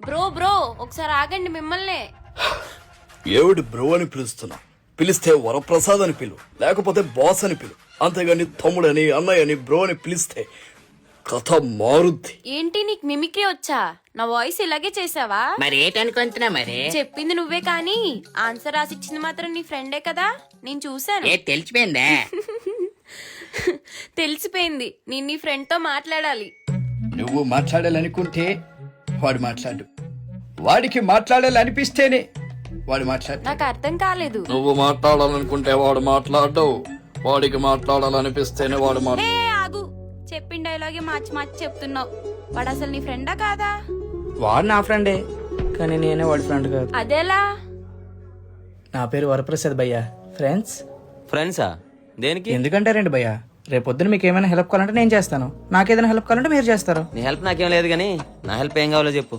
Bro bro ఒకసారి ఆగండి మిమ్మల్ని. ఏమిటి బ్రో అని పిలుస్తున్నా? పిలిస్తే వరప్రసాద్ అని పిలు, లేకపోతే బాస్ అని పిలు. అంతేగాని తమ్ముడని అన్నయ్య అని బ్రో అని పిలిస్తే కథ మారుద్ది. ఏంటి నీకు మిమిక్రీ వచ్చా? నా వాయిస్ ఇలాగే చేసావా? మరి ఏంటనుకుంటున్నా మరి? చెప్పింది నువ్వే కానీ ఆన్సర్ రాసిచ్చింది మాత్రం నీ ఫ్రెండే కదా, నేను చూసాను. తెలిసిపోయిందా? తెలిసిపోయింది. నేను నీ ఫ్రెండ్ తో మాట్లాడాలి. నువ్వు మాట్లాడాలనుకుంటే వాడు మాట్లాడు, వాడికి మాట్లాడాలనిపిస్తేనే వాడు మాట్లాడు. నాకు అర్థం కాలేదు. నువ్వు మాట్లాడాలనుకుంటే వాడు మాట్లాడు, వాడికి మాట్లాడాలనిపిస్తేనే వాడు ఏ ఆగు, చెప్పిన డైలాగే మార్చి మార్చి చెప్తున్నావు. వాడు అసలు నీ ఫ్రెండా కాదా? వాడు నా ఫ్రెండే, కానీ నేనే వాడి ఫ్రెండ్ కాదు. అదేలా? నా పేరు వరప్రసాద్ భయ్యా. ఫ్రెండ్సా? దేనికి? ఎందుకంటే రండి భయ్యా, రేపొద్దున మీకు ఏమైనా హెల్ప్ కావాలంటే నేను చేస్తాను, నాకేదైనా హెల్ప్ కావాలంటే మీరు చేస్తారు. నీ హెల్ప్ నాకేం లేదు కానీ నా హెల్ప్ ఏం కావాలో చెప్పు.